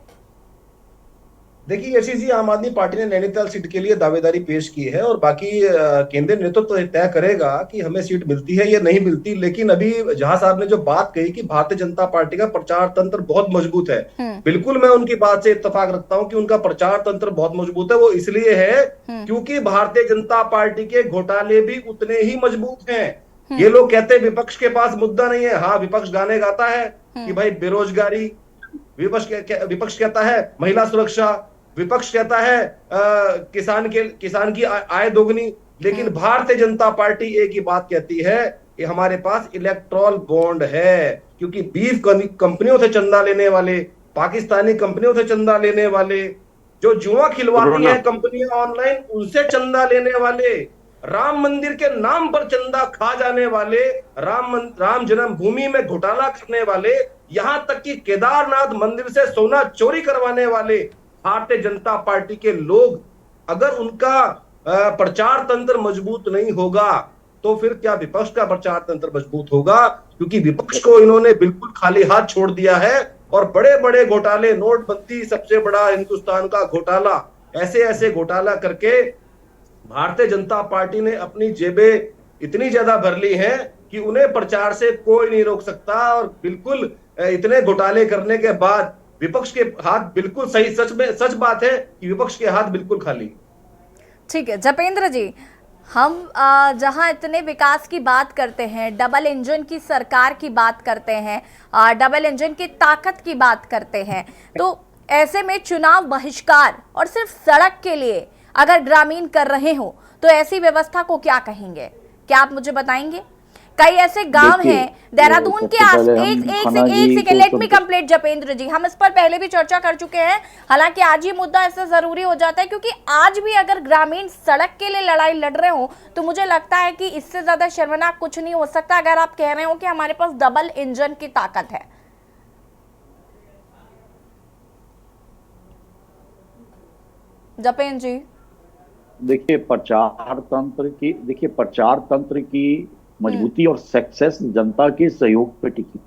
देखिए यशी जी, आम आदमी पार्टी ने नैनीताल सीट के लिए दावेदारी पेश की है और बाकी केंद्रीय नेतृत्व तो तय करेगा कि हमें सीट मिलती है या नहीं मिलती। लेकिन अभी जहां साहब ने जो बात कही कि भारतीय जनता पार्टी का प्रचार तंत्र बहुत मजबूत है, बिल्कुल मैं उनकी बात से इत्तेफाक रखता हूं कि उनका प्रचार तंत्र बहुत मजबूत है। वो इसलिए है क्योंकि भारतीय जनता पार्टी के घोटाले भी उतने ही मजबूत हैं। ये लोग कहते हैं विपक्ष के पास मुद्दा नहीं है, हाँ विपक्ष गाने गाता है कि भाई बेरोजगारी, विपक्ष कहता है महिला सुरक्षा, विपक्ष कहता है किसान की आय दोगुनी, लेकिन भारतीय जनता पार्टी एक ही बात कहती है कि हमारे पास इलेक्टोरल बॉन्ड है, क्योंकि बीफ कंपनियों से चंदा लेने वाले, पाकिस्तानी कंपनियों से चंदा लेने वाले, जो जुआ खिलवाती है कंपनियां ऑनलाइन उनसे चंदा लेने वाले, राम मंदिर के नाम पर चंदा खा जाने वाले, राम जन्मभूमि में घोटाला करने वाले, यहां तक कि केदारनाथ मंदिर से सोना चोरी करवाने वाले भारतीय जनता पार्टी के लोग, अगर उनका प्रचार तंत्र मजबूत नहीं होगा तो फिर क्या विपक्ष का प्रचार तंत्र मजबूत होगा? क्योंकि विपक्ष को इन्होंने बिल्कुल खाली हाथ छोड़ दिया है और बड़े बड़े घोटाले, नोटबंदी सबसे बड़ा हिंदुस्तान का घोटाला, ऐसे ऐसे घोटाला करके भारतीय जनता पार्टी ने अपनी जेबें इतनी ज्यादा भर ली हैं कि उन्हें प्रचार से कोई नहीं रोक सकता। और बिल्कुल इतने घोटाले करने के बाद विपक्ष के हाथ बिल्कुल सही, सच बात है कि विपक्ष के हाथ बिल्कुल खाली। ठीक है जपेंद्र जी, हम जहां इतने विकास की बात करते हैं, डबल इंजन की सरकार की बात करते हैं, डबल इंजन की ताकत की बात करते हैं, तो ऐसे में चुनाव बहिष्कार और सिर्फ सड़क के लिए अगर ग्रामीण कर रहे हो तो ऐसी व्यवस्था को क्या कहेंगे? क्या आप मुझे बताएंगे? कई ऐसे गांव हैं देहरादून के आस, एक second let me complete Japendra ji, हम इस पर पहले भी चर्चा कर चुके हैं। हालांकि आज ये मुद्दा ऐसा जरूरी हो जाता है क्योंकि आज भी अगर ग्रामीण सड़क के लिए लड़ाई लड़ रहे हो तो मुझे लगता है कि इससे ज्यादा शर्मनाक कुछ नहीं हो सकता अगर आप कह रहे हो कि हमारे पास डबल इंजन की ताकत है। जपेंद्र जी देखिए प्रचार तंत्र की मजबूती और सक्सेस जनता के सहयोग पे टिकी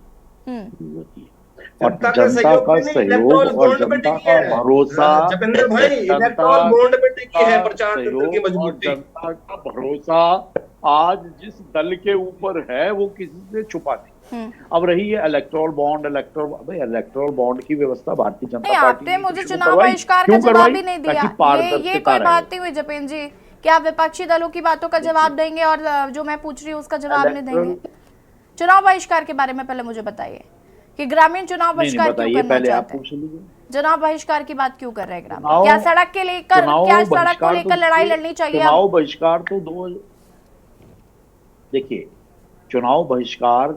होती है, और जनता का सहयोग और जनता का भरोसा, जनता का भरोसा आज जिस दल के ऊपर है वो किसी से छुपा नहीं। अब रही है इलेक्टोरल बॉन्ड की व्यवस्था भारतीय जनता पार्टी ने मुझे चुनाव बहिष्कार का जवाब ही नहीं दिया। ये कोई बात नहीं हुई जपेंद्र जी, क्या विपक्षी दलों की बातों का जवाब देंगे और जो मैं पूछ रही हूँ उसका जवाब नहीं देंगे? चुनाव बहिष्कार के बारे में पहले मुझे बताइए कि ग्रामीण चुनाव बहिष्कार क्यों करना चाहते हैं? चुनाव बहिष्कार की बात क्यों कर रहे हैं ग्रामीण? क्या सड़क के लेकर, क्या सड़क को लेकर लड़ाई लड़नी चाहिए? चुनाव बहिष्कार तो देखिए, चुनाव बहिष्कार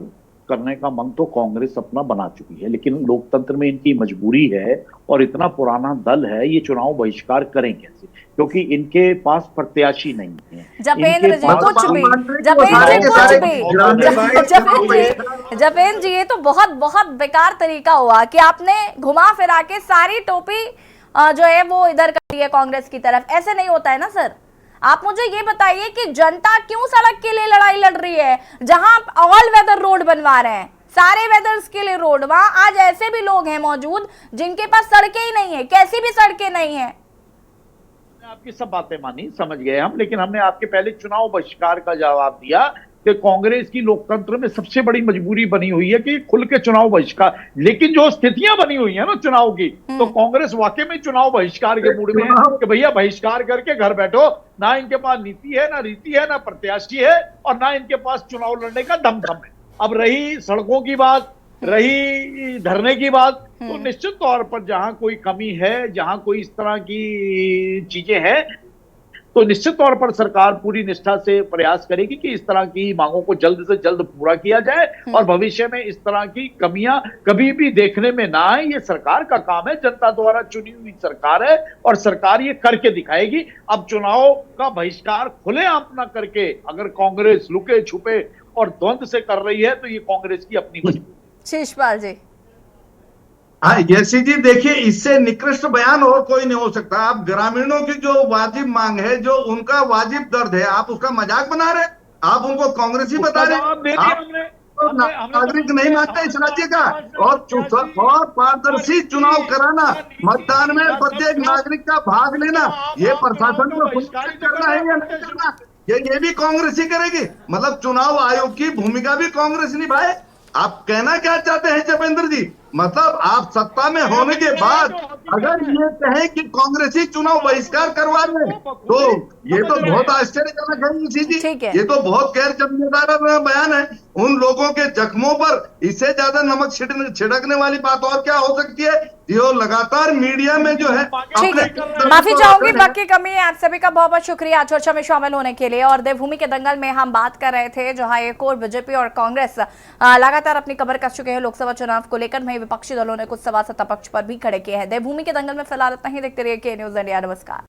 करने का मन तो कांग्रेस अपना बना चुकी है, लेकिन लोकतंत्र में इनकी मजबूरी है और इतना पुराना दल है, ये चुनाव बहिष्कार करें कैसे? क्योंकि इनके पास प्रत्याशी नहीं है। जपेंद्र जी ये तो बहुत बहुत बेकार तरीका हुआ कि आपने घुमा फिरा के सारी टोपी जो है वो इधर कर दी है कांग्रेस की तरफ। ऐसे नहीं होता है ना सर। आप मुझे ये बताइए कि जनता क्यों सड़क के लिए लड़ाई लड़ रही है जहां आप ऑल वेदर रोड बनवा रहे हैं, सारे वेदर्स के लिए रोड, वहां आज ऐसे भी लोग हैं मौजूद जिनके पास सड़कें ही नहीं है, कैसी भी सड़कें नहीं है। आपकी सब बातें मानी, समझ गए हम, लेकिन हमने आपके पहले चुनाव बहिष्कार का जवाब दिया कि कांग्रेस की लोकतंत्र में सबसे बड़ी मजबूरी बनी हुई है कि खुल के चुनाव बहिष्कार, लेकिन जो स्थितियां बनी हुई है ना चुनाव की, तो कांग्रेस वाकई में चुनाव बहिष्कार के मूड में है कि भैया बहिष्कार करके घर बैठो, ना इनके पास नीति है, ना रीति है, ना प्रत्याशी है, और ना इनके पास चुनाव लड़ने का दमखम है। अब रही सड़कों की बात, रही धरने की बात, तो निश्चित तौर पर जहां कोई कमी है, जहां कोई इस तरह की चीजें हैं, तो निश्चित तौर पर सरकार पूरी निष्ठा से प्रयास करेगी कि इस तरह की मांगों को जल्द से जल्द पूरा किया जाए और भविष्य में इस तरह की कमियां कभी भी देखने में ना आए। ये सरकार का काम है, जनता द्वारा चुनी हुई सरकार है और सरकार ये करके दिखाएगी। अब चुनाव का बहिष्कार खुलेआम न करके अगर कांग्रेस लुके छुपे और द्वंद्व से कर रही है तो ये कांग्रेस की अपनी मजबूरी। शीशपाल जी। हाँ यसी जी, देखिए इससे निकृष्ट बयान और कोई नहीं हो सकता। आप ग्रामीणों की जो वाजिब मांग है, जो उनका वाजिब दर्द है, आप उसका मजाक बना रहे, आप उनको कांग्रेसी बता रहे। नागरिक नहीं मानते इस राज्य का, और पारदर्शी चुनाव कराना, मतदान में प्रत्येक नागरिक का भाग लेना, ये प्रशासन को करना है या नहीं करना, ये भी कांग्रेस ही करेगी। मतलब चुनाव आयोग की भूमिका भी कांग्रेस निभाए। आप कहना क्या चाहते हैं जपेंद्र जी? मतलब आप सत्ता में होने के बाद अगर ये कहें कि कांग्रेसी चुनाव बहिष्कार करवा रहे हैं, तो ये तो बहुत आश्चर्यजनक है इसी जी। ये तो बहुत गैर जिम्मेदार बयान है। उन लोगों के जख्मों पर इससे ज्यादा नमक छिड़कने वाली बात और क्या हो सकती है? जो लगातार मीडिया में जो है। ठीक है, माफी चाहूंगी, बाकी कमी है। आप सभी का बहुत बहुत शुक्रिया चर्चा में शामिल होने के लिए। और देवभूमि के दंगल में हम बात कर रहे थे जहां एक और बीजेपी और कांग्रेस लगातार अपनी कमर कस चुके हैं लोकसभा चुनाव को लेकर। वहीं विपक्षी दलों ने कुछ सवाल सत्ता पक्ष पर भी खड़े किए हैं। देवभूमि के दंगल में फिलहाल इतना ही। देखते रहिए के न्यूज़ इंडिया। नमस्कार।